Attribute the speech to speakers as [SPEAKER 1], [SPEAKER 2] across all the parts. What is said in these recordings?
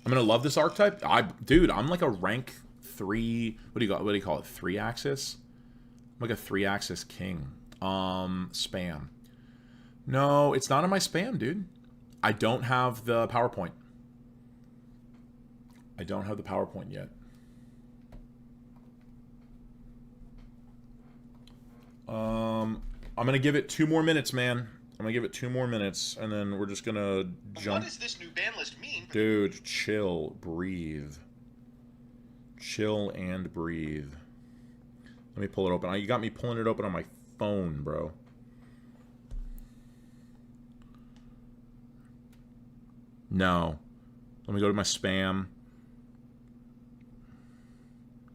[SPEAKER 1] I'm gonna love this archetype. Dude, I'm like a rank 3. What do you call it? 3-axis. I'm like a 3-axis king. Spam. No, it's not in my spam, dude. I don't have the PowerPoint. I don't have the PowerPoint yet. I'm gonna give it 2 more minutes, man. I'm gonna give it 2 more minutes, and then we're just gonna jump.
[SPEAKER 2] What does this new ban list mean?
[SPEAKER 1] Dude, chill, breathe. Chill and breathe. Let me pull it open. You got me pulling it open on my phone, bro. No. Let me go to my spam.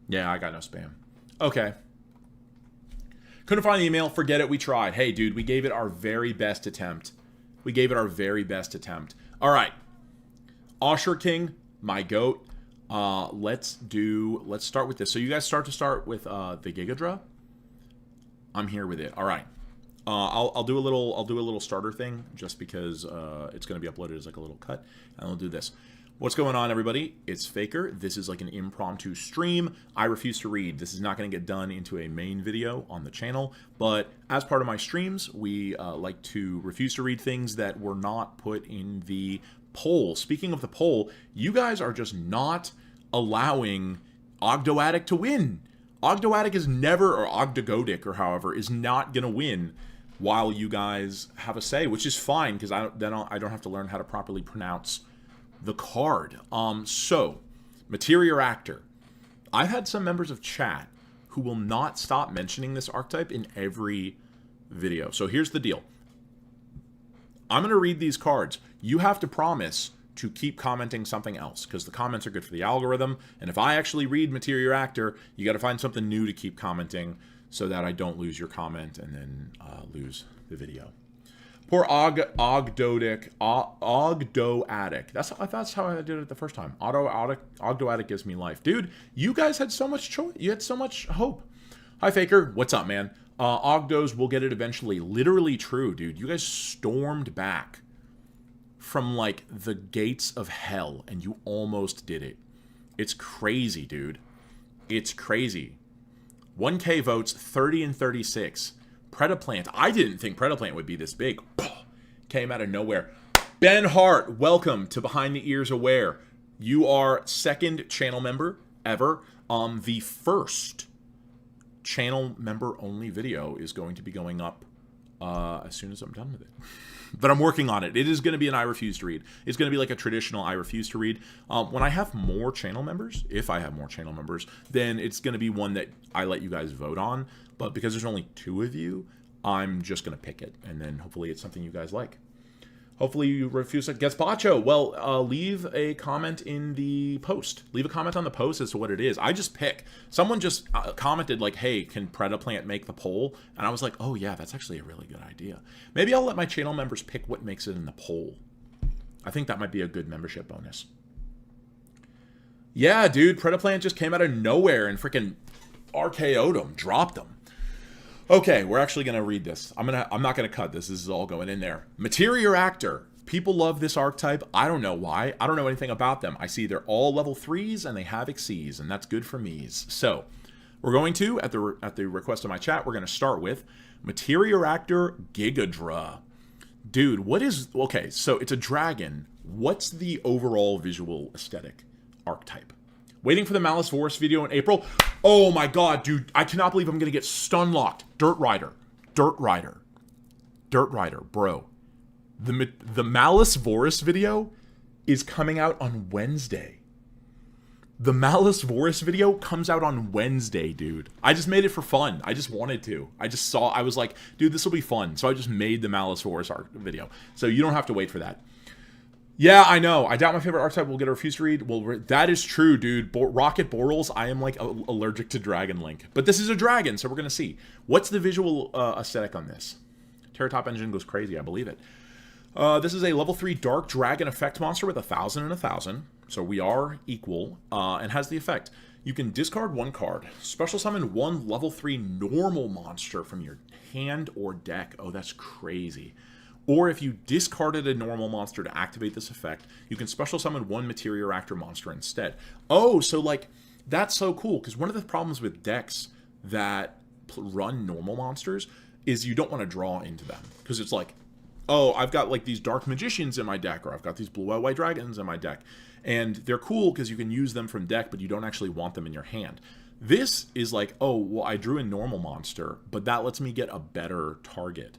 [SPEAKER 1] Yeah, I got no spam. Okay. Couldn't find the email. Forget it. We tried. Hey, dude, we gave it our very best attempt. We gave it our very best attempt. All right. Osher King, my goat. Let's start with this. So you guys start with the Gigadra. I'm here with it. All right. I'll do a little starter thing just because it's going to be uploaded as like a little cut, and I'll do this. What's going on, everybody? It's Faker. This is like an impromptu stream. I refuse to read. This is not going to get done into a main video on the channel, but as part of my streams, we like to refuse to read things that were not put in the poll. Speaking of the poll, you guys are just not allowing Ogdoadic to win. Ogdoadic is never, or Ogdogodic, or however, is not going to win while you guys have a say, which is fine, because I don't have to learn how to properly pronounce the card. So, Materiactor. I've had some members of chat who will not stop mentioning this archetype in every video. So here's the deal. I'm going to read these cards. You have to promise to keep commenting something else, because the comments are good for the algorithm. And if I actually read Materiactor, you got to find something new to keep commenting so that I don't lose your comment and then lose the video. Poor Ogdoadic. That's how I did it the first time. Ogdoadic gives me life. Dude, you guys had so much choice. You had so much hope. Hi, Faker. What's up, man? Ogdos will get it eventually. Literally true, dude. You guys stormed back from, like, the gates of hell, and you almost did it. It's crazy, dude. It's crazy. 1K votes, 30 and 36. Predaplant. I didn't think Predaplant would be this big. Came out of nowhere. Ben Hart, welcome to Behind the Ears Aware. You are second channel member ever. The first channel member only video is going to be going up as soon as I'm done with it. But I'm working on it. It is going to be an I refuse to read. It's going to be like a traditional I refuse to read. When I have more channel members, if I have more channel members, then it's going to be one that I let you guys vote on. But because there's only 2 of you, I'm just going to pick it. And then hopefully it's something you guys like. Hopefully you refuse it. Gazpacho, well, leave a comment in the post. Leave a comment on the post as to what it is. I just pick. Someone just commented like, hey, can Predaplant make the poll? And I was like, oh yeah, that's actually a really good idea. Maybe I'll let my channel members pick what makes it in the poll. I think that might be a good membership bonus. Yeah, dude, Predaplant just came out of nowhere and freaking RKO'd him, dropped him. Okay, we're actually gonna read this. I'm not gonna cut this. This is all going in there. Materiactor. People love this archetype. I don't know why. I don't know anything about them. I see they're all level 3s and they have Xyz, and that's good for me's. So we're going to, at the request of my chat, we're gonna start with Materiactor Gigadra. Dude, what is, okay, so it's a dragon. What's the overall visual aesthetic archetype? Waiting for the Malice Vorus video in April. Oh my god, dude. I cannot believe I'm going to get stun locked. Dirt Rider. Dirt Rider. Dirt Rider, bro. The Malice Vorus video is coming out on Wednesday. The Malice Vorus video comes out on Wednesday, dude. I just made it for fun. I just wanted to. I was like, dude, this will be fun. So I just made the Malice Vorus video. So you don't have to wait for that. Yeah, I know. I doubt my favorite archetype will get a refuse to read. Well, that is true, dude. Rocket Borals, I am, like, allergic to Dragon Link. But this is a dragon, so we're going to see. What's the visual aesthetic on this? Terratop Engine goes crazy, I believe it. This is a level 3 Dark Dragon effect monster with 1,000 and 1,000. So we are equal, and has the effect. You can discard 1 card. Special summon 1 level 3 normal monster from your hand or deck. Oh, that's crazy. Or if you discarded a normal monster to activate this effect, you can special summon one Materiactor monster instead. Oh, so like, that's so cool, because one of the problems with decks that run normal monsters is you don't want to draw into them. Because it's like, oh, I've got like these dark magicians in my deck, or I've got these blue-white dragons in my deck. And they're cool because you can use them from deck, but you don't actually want them in your hand. This is like, oh, well, I drew a normal monster, but that lets me get a better target.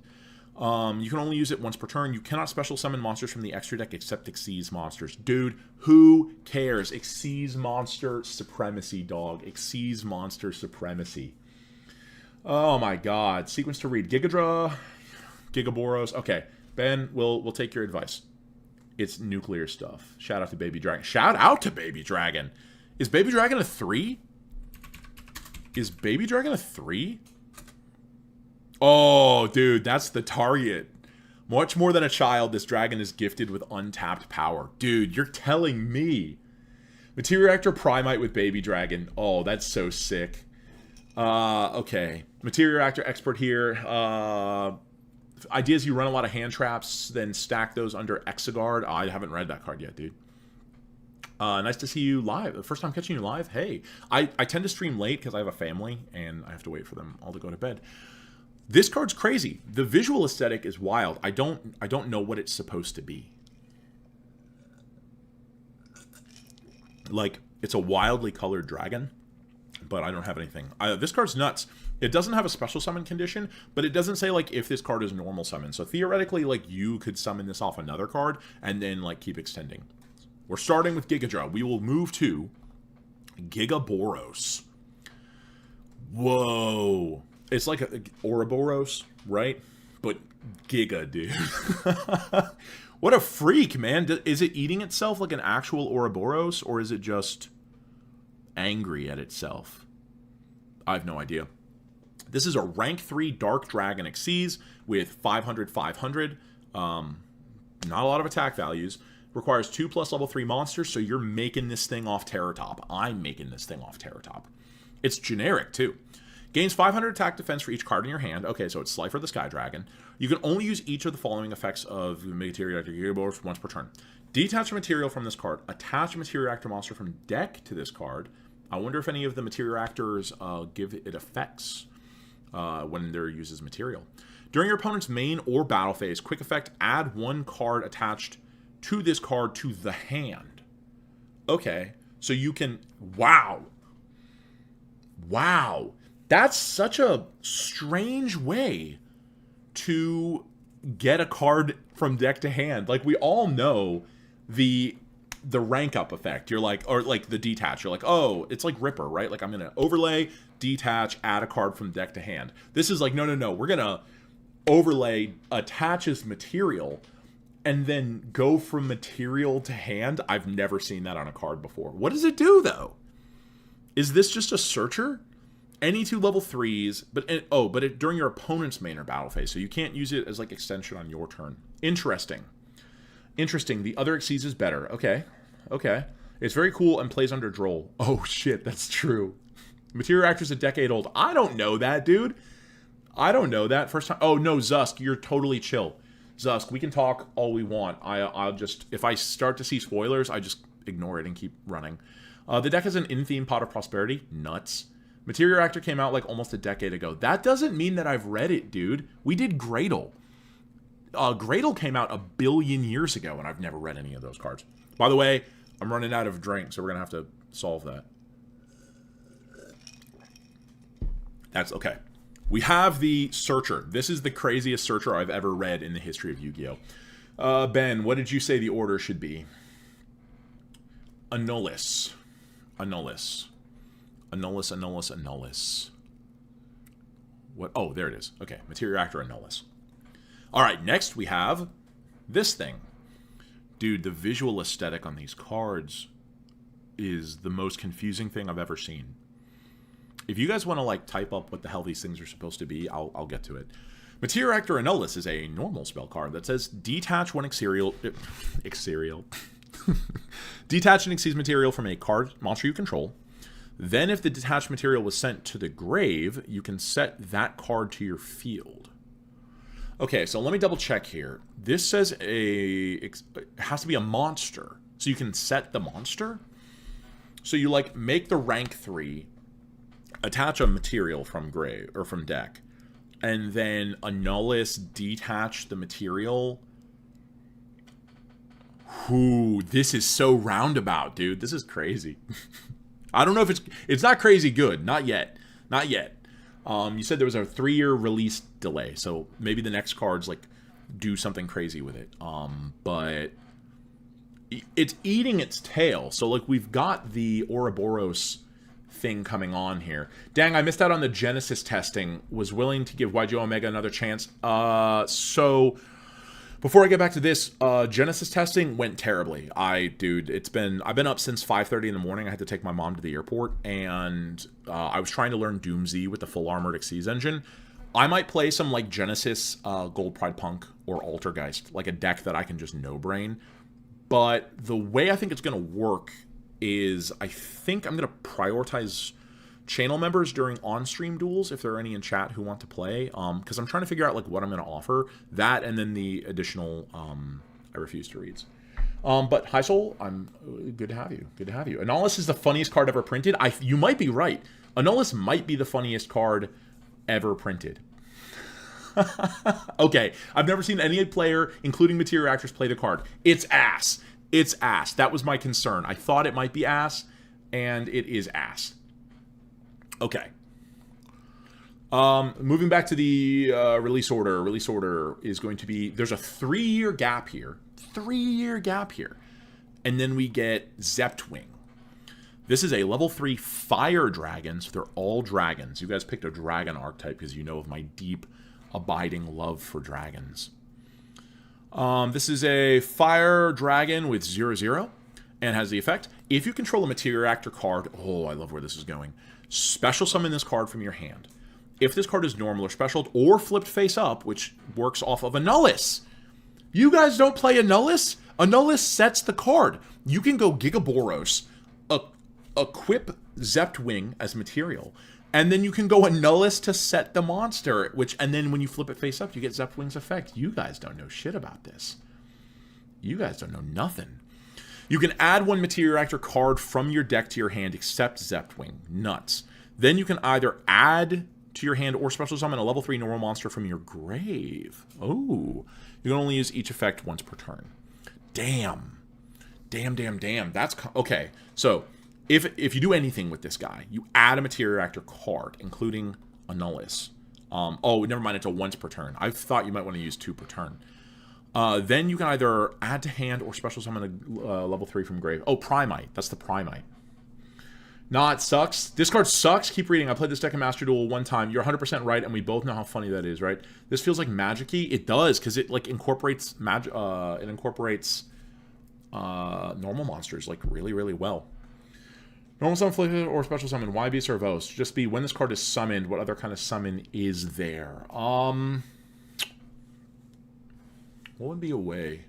[SPEAKER 1] You can only use it once per turn. You cannot special summon monsters from the extra deck except Xyz monsters. Dude, who cares? Xyz monster supremacy, dog. Xyz monster supremacy. Oh my god. Sequence to read. Gigadra, Gigaboros. Okay, Ben, we'll take your advice. It's nuclear stuff. Shout out to Baby Dragon. Shout out to Baby Dragon. Is Baby Dragon a 3? Is Baby Dragon a 3? Oh, dude, that's the target. Much more than a child, this dragon is gifted with untapped power. Dude, you're telling me. Materiactor Primite with Baby Dragon. Oh, that's so sick. Okay. Materiactor Expert here. Ideas, you run a lot of hand traps, then stack those under Exiguard. Oh, I haven't read that card yet, dude. Nice to see you live. The first time catching you live. Hey, I tend to stream late because I have a family, and I have to wait for them all to go to bed. This card's crazy. The visual aesthetic is wild. I don't know what it's supposed to be. Like, it's a wildly colored dragon, but I don't have anything. This card's nuts. It doesn't have a special summon condition, but it doesn't say, like, if this card is normal summon. So theoretically, like, you could summon this off another card and then, like, keep extending. We're starting with Gigadra. We will move to Gigaboros. Whoa. It's like a Ouroboros, right? But Giga, dude. What a freak, man. Is it eating itself like an actual Ouroboros, or is it just angry at itself? I have no idea. This is a rank 3 Dark Dragon Xyz with 500/500. Not a lot of attack values. Requires 2+ level 3 monsters, so you're making this thing off Terror Top. I'm making this thing off Terror Top. It's generic, too. Gains 500 attack defense for each card in your hand. Okay, so it's Slifer the Sky Dragon. You can only use each of the following effects of Materiactor Gigaboros once per turn. Detach material from this card. Attach a Materiactor monster from deck to this card. I wonder if any of the Materiactors give it effects when they're used as material. During your opponent's main or battle phase, quick effect, add one card attached to this card to the hand. Okay, so you can... Wow. Wow. That's such a strange way to get a card from deck to hand. Like, we all know the rank up effect. You're like, or like the detach. You're like, oh, it's like Ripper, right? Like, I'm going to overlay, detach, add a card from deck to hand. This is like, no. We're going to overlay, attach as material, and then go from material to hand. I've never seen that on a card before. What does it do, though? Is this just a searcher? Any 2 level 3s, but during your opponent's main or battle phase, so you can't use it as like extension on your turn. Interesting. The other Xyz is better. Okay. It's very cool and plays under Droll. Oh shit, that's true. Materiactor's a decade old. I don't know that, dude. I don't know that. First time. Oh no, Zusk, you're totally chill. Zusk, we can talk all we want. I'll just, if I start to see spoilers, I just ignore it and keep running. The deck has an in-theme Pot of Prosperity. Nuts. Materiactor came out like almost a decade ago. That doesn't mean that I've read it, dude. We did Gradle. Gradle came out 1 billion years ago, and I've never read any of those cards. By the way, I'm running out of drink, so we're going to have to solve that. That's okay. We have the Searcher. This is the craziest Searcher I've ever read in the history of Yu-Gi-Oh! Ben, what did you say the order should be? Annulus. What? Oh, there it is. Okay, Materiactor Annulus. All right, next we have this thing. Dude, the visual aesthetic on these cards is the most confusing thing I've ever seen. If you guys want to like type up what the hell these things are supposed to be, I'll get to it. Materiactor Annulus is a normal spell card that says detach one Detach an Xyz material from a card monster you control. Then if the detached material was sent to the grave, you can set that card to your field. Okay, so let me double check here. This says it has to be a monster. So you can set the monster. So you like make the rank 3, attach a material from grave or from deck, and then Annulus detach the material. Ooh, this is so roundabout, dude. This is crazy. I don't know if it's not crazy good. Not yet. Not yet. You said there was a 3-year release delay, so maybe the next cards like do something crazy with it. But it's eating its tail. So like we've got the Ouroboros thing coming on here. Dang, I missed out on the Genesis testing. Was willing to give YG Omega another chance. So before I get back to this, Genesis testing went terribly. Dude, I've been up since 5:30 in the morning. I had to take my mom to the airport, and I was trying to learn Doomsday with the full Armored Exceeds engine. I might play some like Genesis, Gold Pride Punk, or Altergeist, like a deck that I can just no-brain. But the way I think it's going to work is I think I'm going to prioritize channel members during on-stream duels, if there are any in chat who want to play, because I'm trying to figure out like what I'm going to offer. That and then the additional I refuse to reads. But hi Soul, I'm good to have you. Good to have you. Annulus is the funniest card ever printed. You might be right. Annulus might be the funniest card ever printed. Okay, I've never seen any player, including Materiactors, play the card. It's ass. It's ass. That was my concern. I thought it might be ass, and it is ass. Okay. Moving back to the release order. Release order is going to be... There's a 3-year gap here. 3-year gap here. And then we get Zeptwing. This is a level 3 fire dragon, so they're all dragons. You guys picked a dragon archetype because you know of my deep, abiding love for dragons. This is a fire dragon with 0/0 and has the effect. If you control a Materiactor card... Oh, I love where this is going. Special summon this card from your hand. If this card is normal or special or flipped face up, which works off of Annulus. You guys don't play Annulus? Annulus sets the card. You can go Gigaboros, equip Zeptwing as material, and then you can go Annulus to set the monster, and then when you flip it face up, you get Zeptwing's effect. You guys don't know shit about this. You guys don't know nothing. You can add one Materiactor card from your deck to your hand except Zeptwing. Nuts. Then you can either add to your hand or special summon a level 3 normal monster from your grave. Oh. You can only use each effect once per turn. Damn. Damn. That's... Okay. So, if you do anything with this guy, you add a Materiactor card, including Annulus. Oh, never mind. It's a once per turn. I thought you might want to use 2 per turn. Then you can either add to hand or special summon a level 3 from grave. Oh, Primite. That's the Primite. Nah, it sucks. This card sucks. Keep reading. I played this deck in Master Duel one time. You're 100% right, and we both know how funny that is, right? This feels like Magic-y. It does, because it like incorporates normal monsters like really, really well. Normal summon, flipped, or special summon. Why be Servos? Just be when this card is summoned, what other kind of summon is there? What would be a way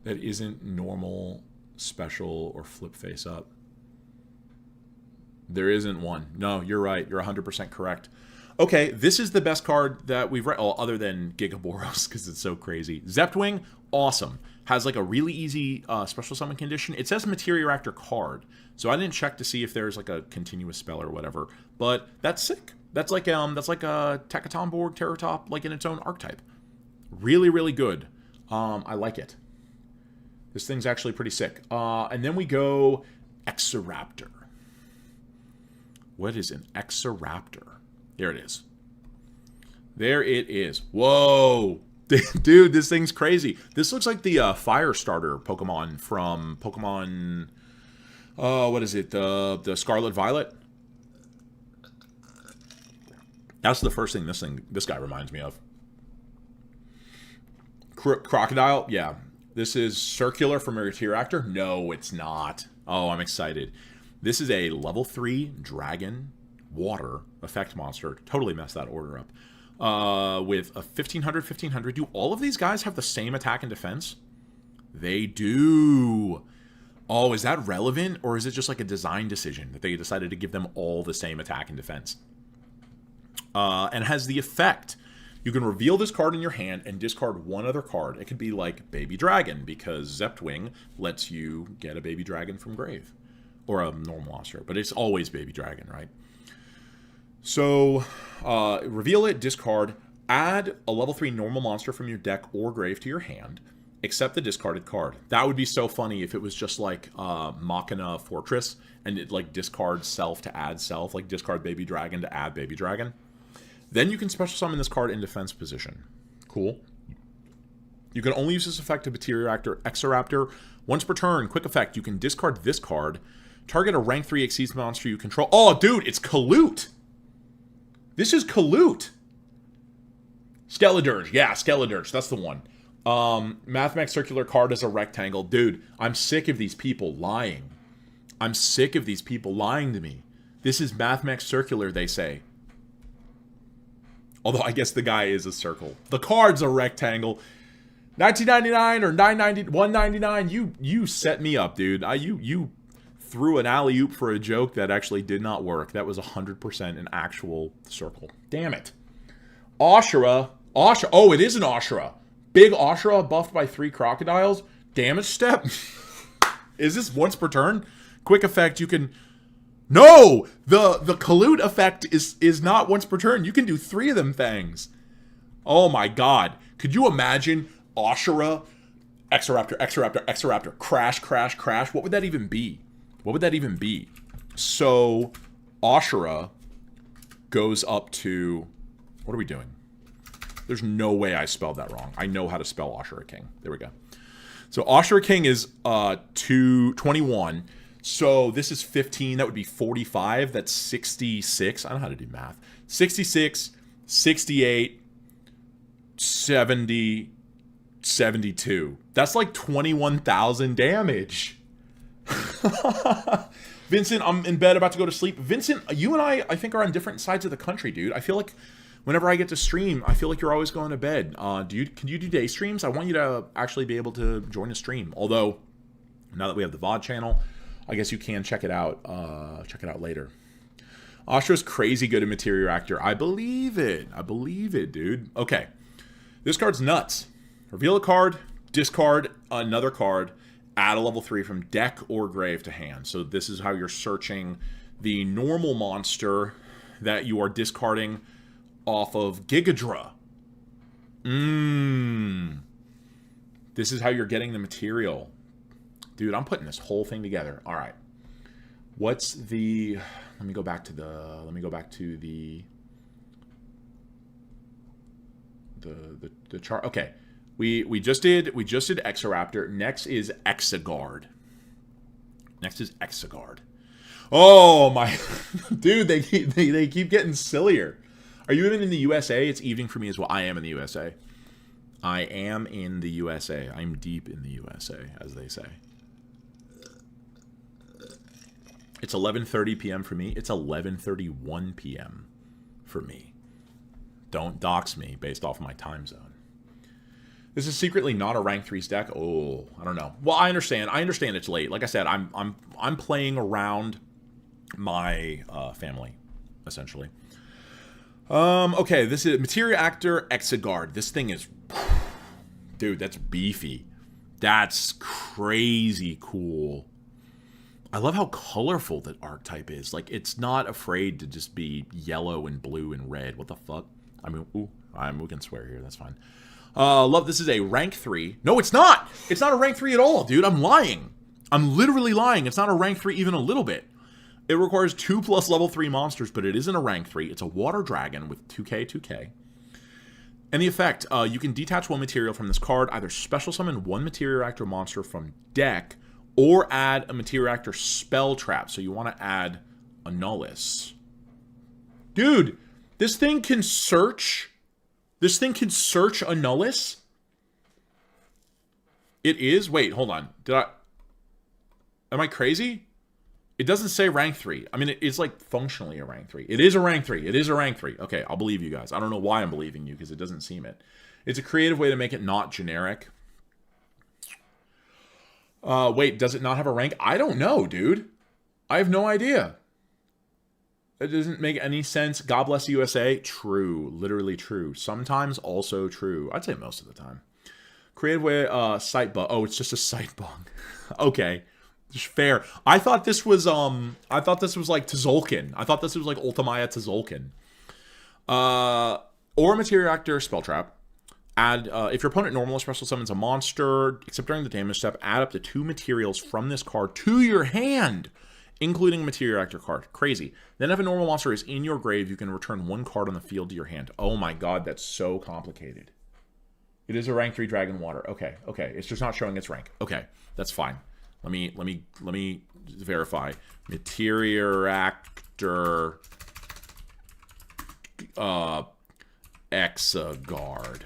[SPEAKER 1] that isn't normal, special, or flip face up? There isn't one. No, you're right. You're 100% correct. Okay, this is the best card that we've read, other than Gigaboros, because it's so crazy. Zeptwing, awesome. Has like a really easy special summon condition. It says Materiactor card, so I didn't check to see if there's like a continuous spell or whatever. But that's sick. That's like a Tekatomborg Terratop, like in its own archetype. Really, really good. I like it. This thing's actually pretty sick. And then we go Exoraptor. What is an Exoraptor? There it is. There it is. Whoa. Dude, this thing's crazy. This looks like the Fire Starter Pokemon from Pokemon... what is it? The Scarlet Violet? That's the first thing this guy reminds me of. Crocodile? Yeah. This is circular from Materiactor? No, it's not. Oh, I'm excited. This is a level 3 dragon water effect monster. Totally messed that order up. With a 1500. Do all of these guys have the same attack and defense? They do. Oh, is that relevant? Or is it just like a design decision that they decided to give them all the same attack and defense? And has the effect You can reveal this card in your hand and discard one other card. It could be like Baby Dragon, because Zeptwing lets you get a Baby Dragon from grave. Or a normal monster, but it's always Baby Dragon, right? So, reveal it, discard, add a level 3 normal monster from your deck or grave to your hand, except the discarded card. That would be so funny if it was just like Machina Fortress, and it like discards self to add self, like discard Baby Dragon to add Baby Dragon. Then you can special summon this card in defense position. Cool. You can only use this effect to Materiactor Exoraptor. Once per turn, quick effect, you can discard this card, target a rank 3 Exceeds monster you control. Oh, dude, it's Kalut! This is Kalut! Skeledirge. Yeah, Skeledirge. That's the one. Mathemax Circular card as a rectangle. Dude, I'm sick of these people lying. I'm sick of these people lying to me. This is Mathemax Circular, they say. Although I guess the guy is a circle. The card's a rectangle. 1999 or 990, 199. You set me up, dude. You threw an alley-oop for a joke that actually did not work. That was 100% an actual circle. Damn it. Ashura. Oh, it is an Ashura. Big Ashura buffed by 3 crocodiles. Damage step. Is this once per turn? Quick effect, you can... No! The Kalut effect is not once per turn. You can do 3 of them things. Oh my god. Could you imagine Ashura, Exoraptor, crash. What would that even be? What would that even be? So, Ashura goes up to... What are we doing? There's no way I spelled that wrong. I know how to spell Ashura King. There we go. So, Ashura King is 221. So, this is 15. That would be 45. That's 66. I don't know how to do math. 66, 68, 70, 72. That's like 21,000 damage. Vincent, I'm in bed about to go to sleep. Vincent, you and I think, are on different sides of the country, dude. I feel like whenever I get to stream, I feel like you're always going to bed. Can you do day streams? I want you to actually be able to join a stream. Although, now that we have the VOD channel, I guess you can check it out. Check it out later. Ashura's crazy good at Materiactor. I believe it. I believe it, dude. Okay. This card's nuts. Reveal a card, discard another card, add a level 3 from deck or grave to hand. So this is how you're searching the normal monster that you are discarding off of Gigadra. This is how you're getting the material. Dude, I'm putting this whole thing together. All right. What's the... Let me go back to the chart. Okay. We just did Exoraptor. Next is Exegard. Oh my dude, they keep getting sillier. Are you even in the USA? It's evening for me as well. I am in the USA. I'm deep in the USA, as they say. It's 11:30 p.m. for me. It's 11:31 p.m. for me. Don't dox me based off my time zone. This is secretly not a rank 3 deck. Oh, I don't know. Well, I understand. It's late. Like I said, I'm playing around my family, essentially. Okay, this is Materiactor Exegard. This thing is... Dude, that's beefy. That's crazy cool. I love how colorful that archetype is. Like, it's not afraid to just be yellow and blue and red. What the fuck? I mean, we can swear here. That's fine. Love, this is a rank 3. No, it's not! It's not a rank 3 at all, dude. I'm lying. I'm literally lying. It's not a rank 3 even a little bit. It requires 2+ level 3 monsters, but it isn't a rank 3. It's a water dragon with 2k. And the effect, you can detach one material from this card, either special summon one Materiactor monster from deck, or add a Materiactor spell trap. So you want to add a Nullus. Dude, this thing can search... This thing can search a Nullus? It is? Wait, hold on. Am I crazy? It doesn't say rank 3. I mean, it's like functionally a rank 3. It is a rank 3. It is a rank 3. Okay, I'll believe you guys. I don't know why I'm believing you, because it doesn't seem it. It's a creative way to make it not generic. Wait, does it not have a rank? I don't know, dude. I have no idea. It doesn't make any sense. God bless USA. True. Literally true. Sometimes also true. I'd say most of the time. Creative way, site bug. Oh, it's just a site bug. Okay. Fair. I thought this was like Tzolk'in. I thought this was like Ultimaya Tzolk'in. Or Materiactor spell trap. Add if your opponent normal or special summons a monster, except during the damage step, add up to 2 materials from this card to your hand, including Materiactor card. Crazy. Then if a normal monster is in your grave, you can return 1 card on the field to your hand. Oh my god, that's so complicated. It is a rank 3 Dragon Water. Okay. It's just not showing its rank. Okay, that's fine. Let me verify. Materiactor Exagard.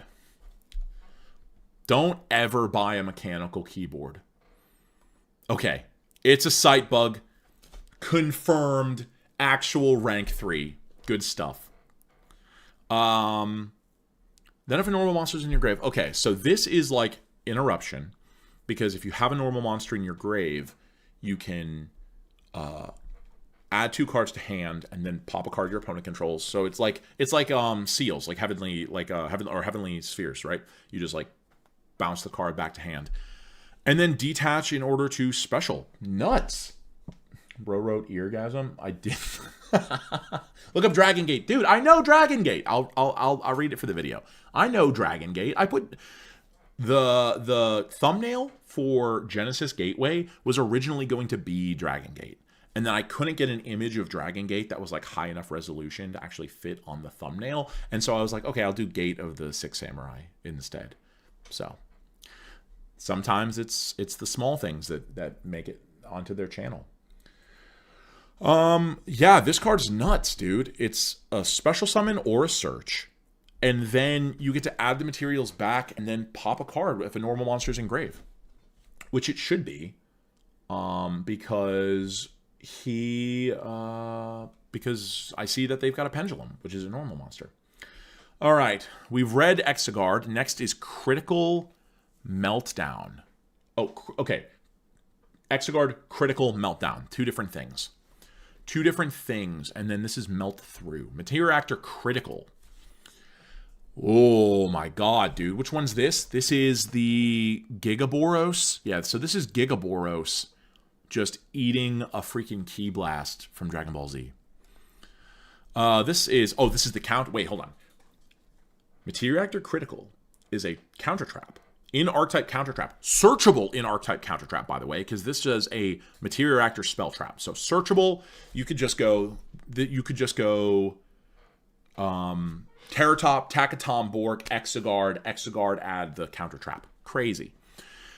[SPEAKER 1] Don't ever buy a mechanical keyboard. Okay, it's a site bug. Confirmed. Actual rank 3. Good stuff. Then if a normal monster is in your grave. Okay, so this is like interruption. Because if you have a normal monster in your grave, you can add 2 cards to hand and then pop a card your opponent controls. So it's like seals, like heavenly spheres, right? You just like bounce the card back to hand. And then detach in order to special. Nuts. Bro wrote eargasm. I did. Look up Dragon Gate. Dude, I know Dragon Gate. I'll read it for the video. I know Dragon Gate. I put the thumbnail for Genesis Gateway was originally going to be Dragon Gate. And then I couldn't get an image of Dragon Gate that was like high enough resolution to actually fit on the thumbnail. And so I was like, okay, I'll do Gate of the 6 Samurai instead. So sometimes it's the small things that make it onto their channel. Yeah, this card's nuts, dude. It's a special summon or a search. And then you get to add the materials back and then pop a card if a normal monster is in grave. Which it should be. Because I see that they've got a pendulum, which is a normal monster. All right, we've read Exagard. Next is Critical Meltdown. Oh, okay. Exagard, Critical Meltdown. 2 different things. 2 different things, and then this is Melt Through. Materiactor Critical. Oh my god, dude. Which one's this? This is the Gigaboros. Yeah, so this is Gigaboros just eating a freaking Ki Blast from Dragon Ball Z. This is the count. Wait, hold on. Materiactor Critical is a counter trap. In Archetype counter trap. Searchable in Archetype counter trap, by the way, because this is a Materiactor spell trap. So searchable, you could just go Terratop, Takatom, Bork, Exagard, add the counter trap. Crazy.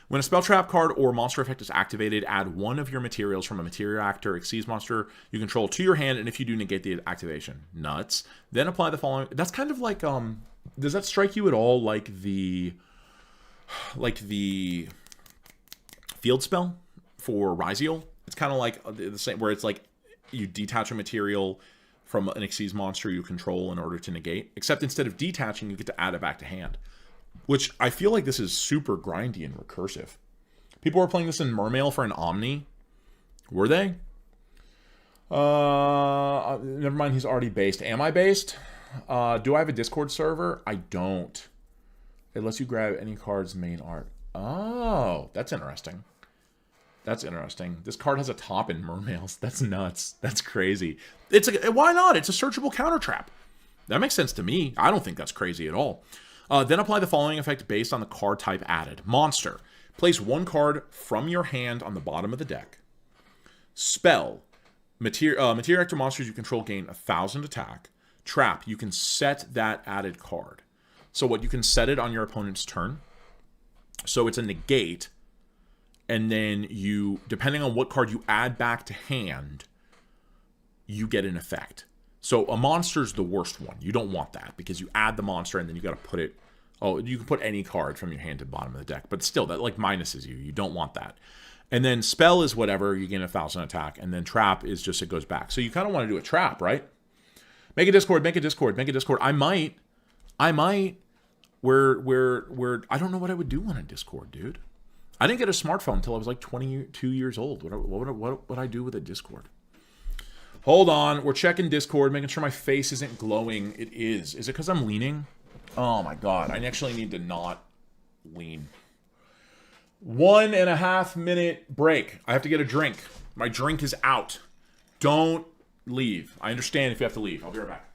[SPEAKER 1] When a spell trap card or monster effect is activated, add 1 of your materials from a Materiactor Exceeds monster you control to your hand, and if you do, negate the activation. Nuts. Then apply the following. That's kind of like, does that strike you at all like the field spell for Ryziel? It's kind of like the same, where it's like you detach a material from an Exceeds monster you control in order to negate, except instead of detaching, you get to add it back to hand. Which I feel like this is super grindy and recursive. People were playing this in Mermail for an Omni. Were they? Never mind, he's already based. Am I based? Do I have a Discord server? I don't. It lets you grab any card's main art. Oh, that's interesting. That's interesting. This card has a top in Mermails. That's nuts. That's crazy. Why not? It's a searchable counter trap. That makes sense to me. I don't think that's crazy at all. Then apply the following effect based on the card type added. Monster. Place 1 card from your hand on the bottom of the deck. Spell. Materiactor monsters you control gain 1,000 attack. Trap. You can set that added card. So what, you can set it on your opponent's turn. So it's a negate. And then you, depending on what card you add back to hand, you get an effect. So a monster's the worst one. You don't want that because you add the monster and then you got to put it. Oh, you can put any card from your hand to the bottom of the deck, but still that like minuses you. You don't want that. And then spell is whatever, you gain 1,000 attack, and then trap is just it goes back. So you kind of want to do a trap, right? Make a Discord, make a Discord, make a Discord. I might. Where I don't know what I would do on a Discord, dude. I didn't get a smartphone until I was like 22 years old. What would I do with a Discord? Hold on. We're checking Discord, making sure my face isn't glowing. It is. Is it because I'm leaning? Oh my god. I actually need to not lean. 1.5 minute break. I have to get a drink. My drink is out. Don't leave. I understand if you have to leave. I'll be right back.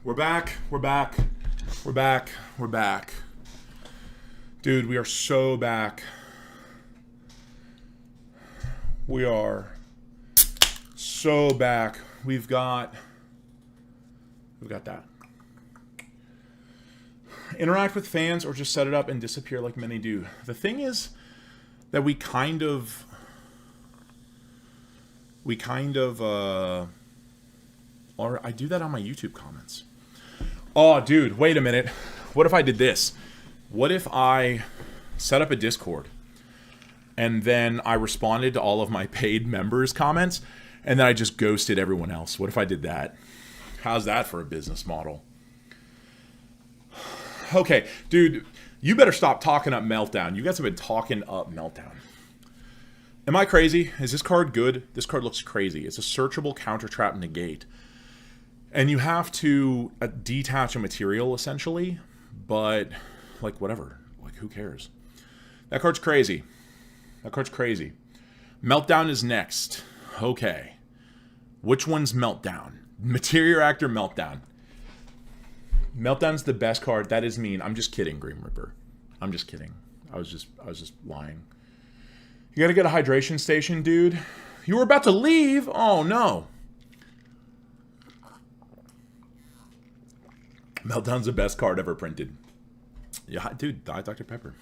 [SPEAKER 1] We're back. We're back. We're back. We're back. Dude, we are so back. We are so back. We've got that. Interact with fans or just set it up and disappear like many do. The thing is that we kind of or I do that on my YouTube comments. Oh, dude, wait a minute. What if I did this? What if I set up a Discord and then I responded to all of my paid members' comments and then I just ghosted everyone else? What if I did that? How's that for a business model? Okay, dude, you better stop talking up Meltdown. You guys have been talking up Meltdown. Am I crazy? Is this card good? This card looks crazy. It's a searchable counter trap negate. And you have to detach a material, essentially. But, like, whatever. Like, who cares? That card's crazy. That card's crazy. Meltdown is next. Okay. Which one's Meltdown? Materiactor Meltdown. Meltdown's the best card. That is mean. I'm just kidding, Grim Reaper. I'm just kidding. I was just lying. You gotta get a hydration station, dude. You were about to leave? Oh, no. Meltdown's the best card ever printed. Yeah, dude, Diet Dr. Pepper.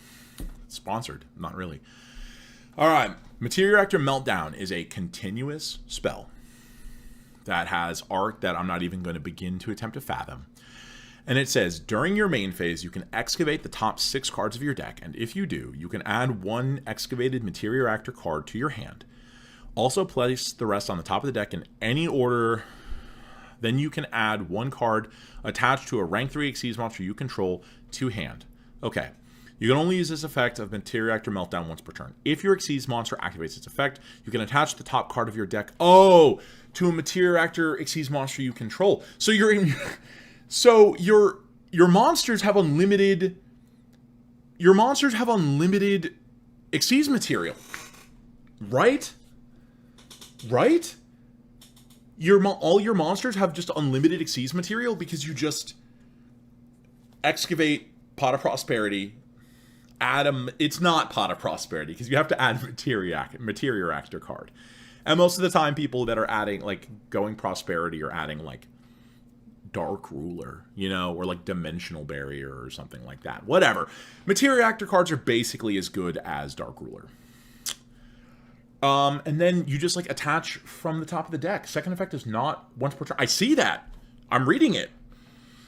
[SPEAKER 1] Sponsored. Not really. All right. Materiactor Meltdown is a continuous spell that has art that I'm not even going to begin to attempt to fathom. And it says, during your main phase, you can excavate the top 6 cards of your deck, and if you do, you can add 1 excavated Materiactor card to your hand. Also place the rest on the top of the deck in any order. Then you can add 1 card attached to a rank 3 Xyz monster you control to hand. Okay. You can only use this effect of Materiactor Meltdown once per turn. If your Xyz monster activates its effect, you can attach the top card of your deck, to a Materiactor Xyz monster you control. So you're in... So your monsters have unlimited. Your monsters have unlimited Xyz material, right? Right? All your monsters have just unlimited Xyz material because you just excavate Pot of Prosperity. Add them. It's not Pot of Prosperity because you have to add Materiactor card, and most of the time people that are adding like going Prosperity are adding like Dark Ruler, or like Dimensional Barrier or something like that. Whatever. Materiactor cards are basically as good as Dark Ruler. And then you just like attach from the top of the deck. Second effect is not once per turn. I see that. I'm reading it.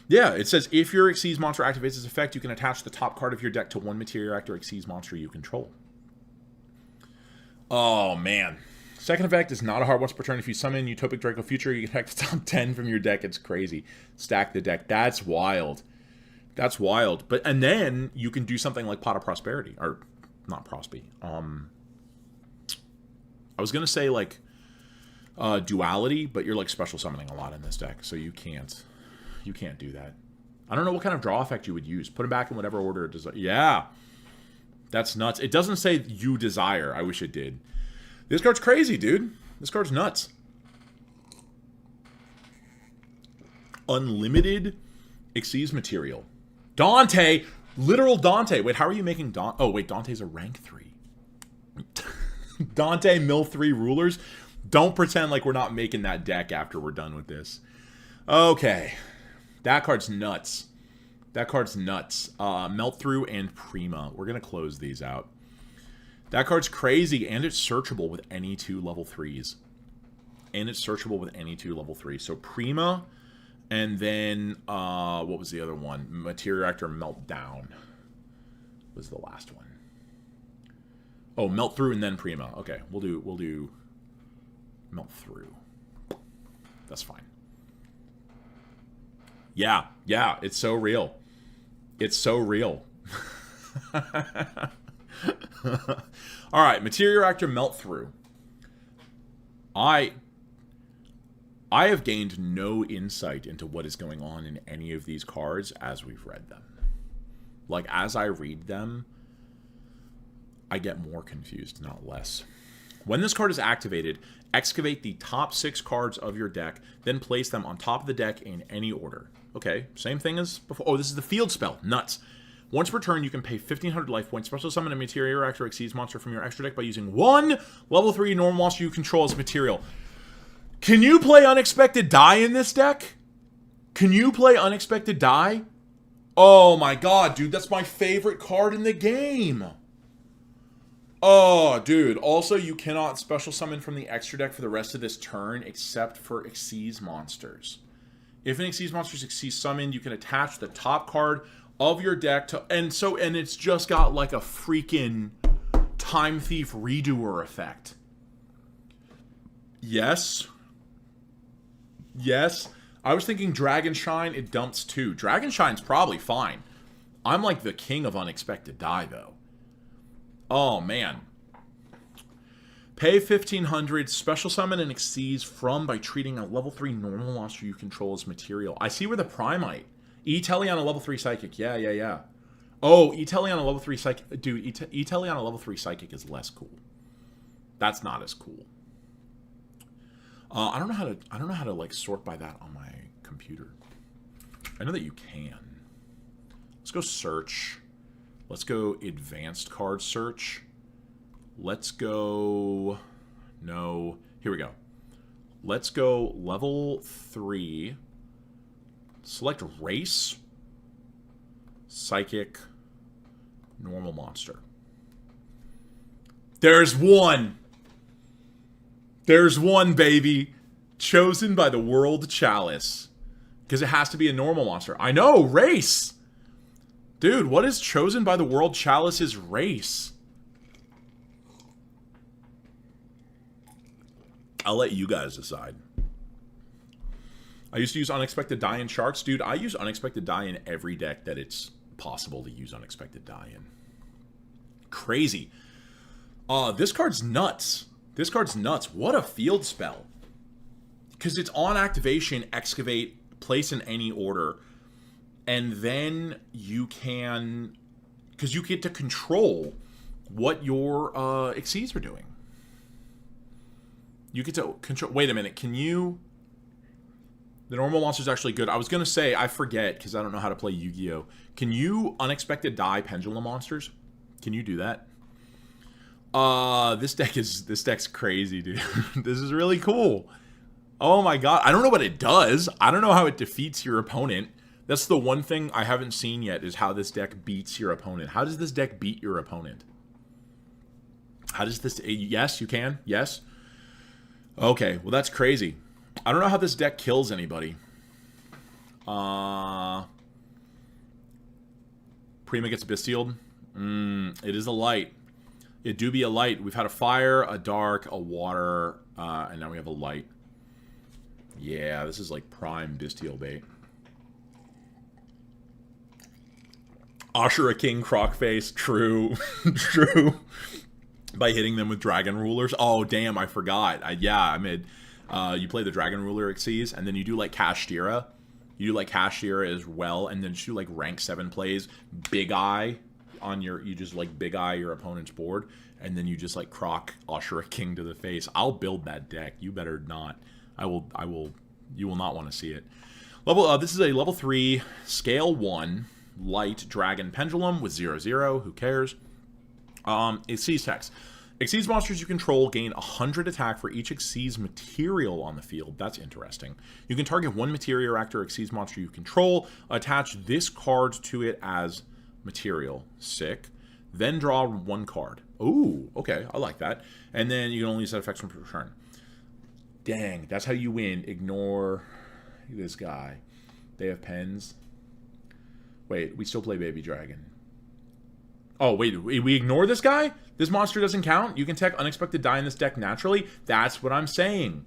[SPEAKER 1] Yeah, it says if your Xyz monster activates its effect, you can attach the top card of your deck to 1 Materiactor Xyz monster you control. Oh, man. Second effect is not a hard once per turn. If you summon Utopic Draco Future, you can attack the top 10 from your deck. It's crazy. Stack the deck. That's wild. That's wild. And then you can do something like Pot of Prosperity. Or, not Prosby. I was going to say, like, Duality, but you're, like, special summoning a lot in this deck. So you can't do that. I don't know what kind of draw effect you would use. Put them back in whatever order it does. Yeah. That's nuts. It doesn't say you desire. I wish it did. This card's crazy, dude. This card's nuts. Unlimited Xyz material. Dante! Literal Dante. Wait, how are you making Dante? Oh, wait, Dante's a rank 3. Dante, mill 3 rulers. Don't pretend like we're not making that deck after we're done with this. Okay. That card's nuts. That card's nuts. Melt Through and Prima. We're going to close these out. That card's crazy, and it's searchable with any 2 level 3s. And it's searchable with any 2 level 3s. So Prima, and then, what was the other one? Materiactor Meltdown was the last one. Oh, Melt Through and then Prima. Okay, we'll do Melt Through. That's fine. Yeah, it's so real. It's so real. All right, Materiactor Melt Through. I have gained no insight into what is going on in any of these cards as we've read them. Like, as I read them, I get more confused, not less. When this card is activated, excavate the top 6 cards of your deck, then place them on top of the deck in any order. Okay, same thing as before. Oh, this is the field spell. Nuts. Once per turn, you can pay 1,500 life points, special summon a Materiactor Exceeds monster from your extra deck by using 1 level 3 normal monster you control as material. Can you play Unexpected Die in this deck? Can you play Unexpected Die? Oh my god, dude, that's my favorite card in the game. Oh, dude. Also, you cannot special summon from the extra deck for the rest of this turn except for Exceeds monsters. If an Exceeds monster is Exceeds summoned, you can attach the top card of your deck to, and it's just got like a freaking Time Thief Redoer effect. Yes. I was thinking Dragon Shine, it dumps 2. Dragon Shine's probably fine. I'm like the king of Unexpected Die, though. Oh, man. Pay 1,500, special summon and Exceeds from by treating a level 3 normal monster you control as material. I see where the Primite. E-Telly on a level 3 Psychic. Yeah. Oh, E-Telly on a level 3 Psychic. Dude, E-Telly on a level 3 Psychic is less cool. That's not as cool. I don't know how to like sort by that on my computer. I know that you can. Let's go search. Let's go advanced card search. Let's go... No. Here we go. Let's go level 3. Select race. Psychic. Normal monster. There's one. There's one, baby. Chosen by the World Chalice. Because it has to be a normal monster. I know, race. Dude, what is chosen by the World Chalice's race? I'll let you guys decide. I used to use Unexpected Die in Sharks. Dude, I use Unexpected Die in every deck that it's possible to use Unexpected Die in. Crazy. This card's nuts. This card's nuts. What a field spell. Because it's on activation, excavate, place in any order. And then you can... Because you get to control what your Exceeds are doing. You get to control... Wait a minute. Can you... The normal monster's actually good. I was going to say, I forget, because I don't know how to play Yu-Gi-Oh! Can you Unexpected Die Pendulum monsters? Can you do that? This deck's crazy, dude. This is really cool. Oh my god. I don't know what it does. I don't know how it defeats your opponent. That's the one thing I haven't seen yet, is how this deck beats your opponent. How does this deck beat your opponent? How does this... Yes, you can. Yes. Okay, well that's crazy. I don't know how this deck kills anybody. Prima gets Bestialed. It is a light. It do be a light. We've had a fire, a dark, a water, and now we have a light. Yeah, this is like prime Bestial bait. Ashura King Crocface, true. True. By hitting them with Dragon Rulers. Oh, damn, I forgot. I made... you play the Dragon Ruler Exceeds, and then you do like Kashtira. You do like Kashtira as well, and then just do like rank 7 plays. Big Eye on your... You just like Big Eye your opponent's board, and then you just like Croc Ashura King to the face. I'll build that deck. You better not. I will... You will not want to see it. This is a level 3, scale 1, light Dragon Pendulum with 0/0. Who cares? It sees text. Exceeds monsters you control gain 100 attack for each Exceeds material on the field. That's interesting. You can target one Materiactor Exceeds monster you control. Attach this card to it as material. Sick. Then draw one card. Ooh, okay, I like that. And then you can only set effects from per turn. Dang, that's how you win. Ignore this guy. They have pens. Wait, we still play Baby Dragon. Oh, wait, we ignore this guy? This monster doesn't count? You can take unexpected die in this deck naturally? That's what I'm saying.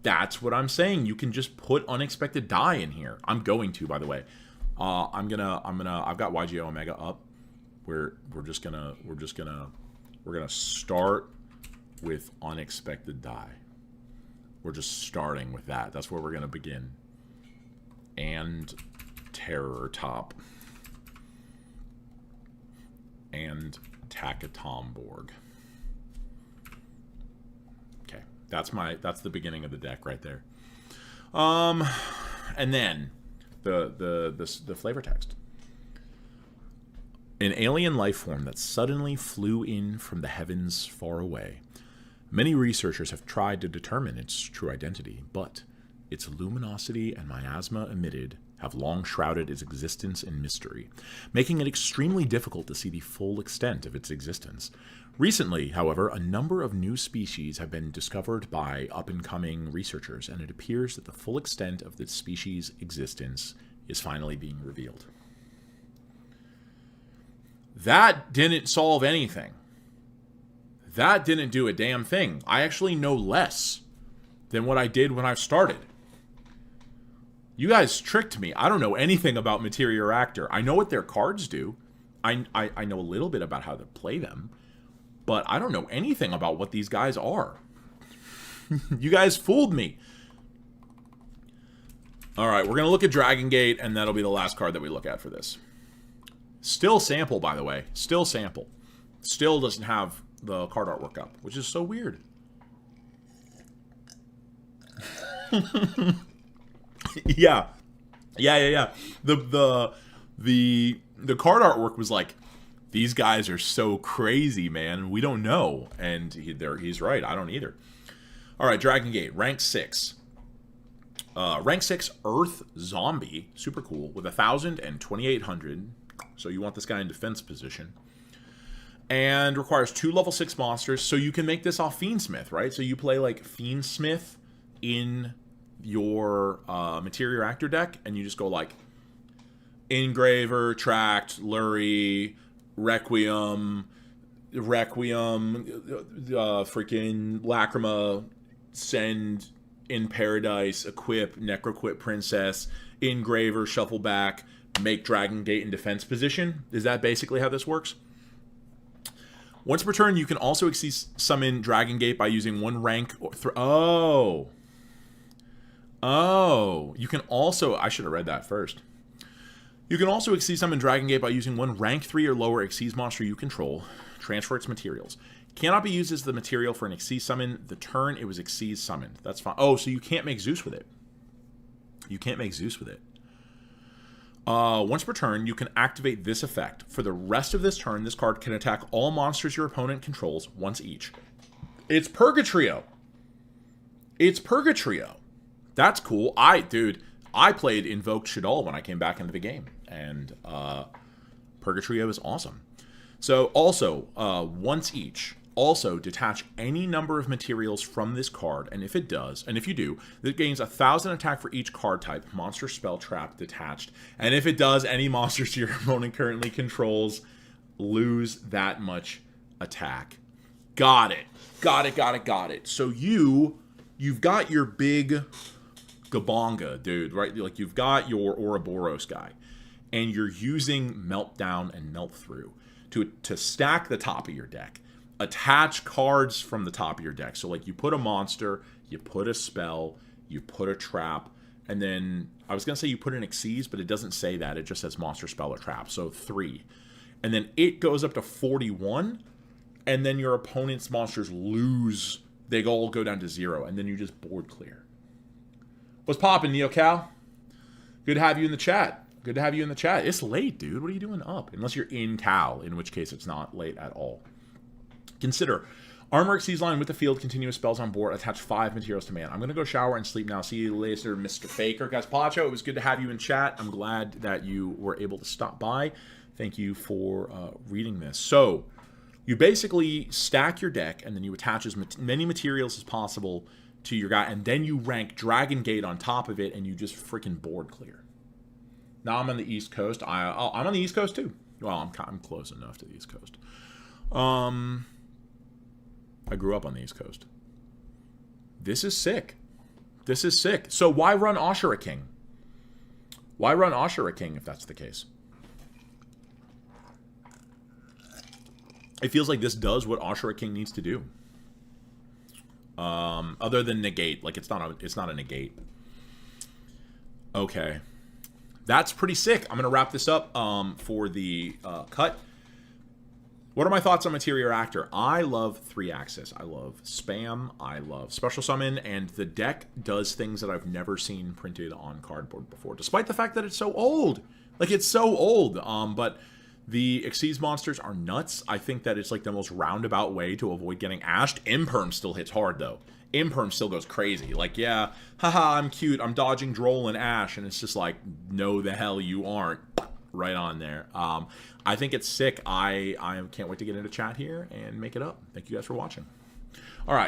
[SPEAKER 1] That's what I'm saying. You can just put unexpected die in here. I'm going to, by the way. I've got YGO Omega up. We're gonna start with unexpected die. We're just starting with that. That's where we're gonna begin. And Terror Top. And Takatomborg. Okay, that's the beginning of the deck right there. And then the flavor text. An alien life form that suddenly flew in from the heavens far away. Many researchers have tried to determine its true identity, but its luminosity and miasma emitted have long shrouded its existence in mystery, making it extremely difficult to see the full extent of its existence. Recently, however, a number of new species have been discovered by up-and-coming researchers, and it appears that the full extent of the species' existence is finally being revealed. That didn't solve anything. That didn't do a damn thing. I actually know less than what I did when I started. You guys tricked me. I don't know anything about Materiactor. I know what their cards do. I know a little bit about how to play them. But I don't know anything about what these guys are. You guys fooled me. Alright, we're going to look at Dragon Gate, and that'll be the last card that we look at for this. Still sample, by the way. Still sample. Still doesn't have the card artwork up, which is so weird. Yeah. The card artwork was like, these guys are so crazy, man. We don't know. And he's right. I don't either. All right, Dragon Gate, rank 6. Rank 6 Earth Zombie. Super cool. With 1,000 and 2,800. So you want this guy in defense position. And requires 2 level 6 monsters. So you can make this off Fiendsmith, right? So you play like Fiendsmith in your Materiactor deck, and you just go like Engraver, Tract, Lurie, Requiem, freaking Lacrima, Send, In Paradise, Equip, Necroquip Princess, Engraver, Shuffle Back, make Dragon Gate in defense position. Is that basically how this works? Once per turn, you can also summon Dragon Gate by using one rank or you can also... I should have read that first. You can also Exceed summon Dragon Gate by using one rank 3 or lower Exceed monster you control. Transfer its materials. Cannot be used as the material for an Exceed summon the turn it was Exceed summoned. That's fine. Oh, so you can't make Zeus with it. You can't make Zeus with it. Once per turn, you can activate this effect. For the rest of this turn, this card can attack all monsters your opponent controls once each. It's Purgatrio. It's Purgatrio. That's cool. I played Invoked Shaddoll when I came back into the game. And Purgatrio is awesome. So also, once each, also detach any number of materials from this card. And if it does, and if you do, it gains 1,000 attack for each card type, monster, spell, trap, detached. And if it does, any monsters your opponent currently controls lose that much attack. Got it. Got it. So you've got your big Gabonga, dude, right? Like you've got your Ouroboros guy, and you're using Meltdown and Melt Through to stack the top of your deck. Attach cards from the top of your deck. So like you put a monster, you put a spell, you put a trap, and then I was going to say you put an Exceed, but it doesn't say that. It just says monster, spell, or trap. So 3. And then it goes up to 41, and then your opponent's monsters lose. They all go down to 0, and then you just board clear. What's poppin', NeoCal? Good to have you in the chat. It's late, dude. What are you doing up? Unless you're in Cal, in which case it's not late at all. Consider Armor Exceeds line with the field, continuous spells on board, attach 5 materials to man. I'm going to go shower and sleep now. See you later, Mr. Faker. Guys, Pacho, it was good to have you in chat. I'm glad that you were able to stop by. Thank you for reading this. So, you basically stack your deck, and then you attach as many materials as possible to your guy, and then you rank Dragon Gate on top of it, and you just freaking board clear. Now I'm on the East Coast. I'm on the East Coast, too. Well, I'm close enough to the East Coast. I grew up on the East Coast. This is sick. This is sick. So why run Ashura King? Why run Ashura King if that's the case? It feels like this does what Ashura King needs to do. Other than negate. Like, it's not a negate. Okay. That's pretty sick. I'm going to wrap this up for the cut. What are my thoughts on Materiactor? I love 3-axis. I love spam. I love special summon. And the deck does things that I've never seen printed on cardboard before. Despite the fact that it's so old. Like, it's so old. But the Exceeds monsters are nuts. I think that it's like the most roundabout way to avoid getting ashed. Imperm still hits hard, though. Imperm still goes crazy. Like, yeah, haha, I'm cute. I'm dodging Droll and Ash. And it's just like, no, the hell you aren't. Right on there. I think it's sick. I can't wait to get into chat here and make it up. Thank you guys for watching. All right.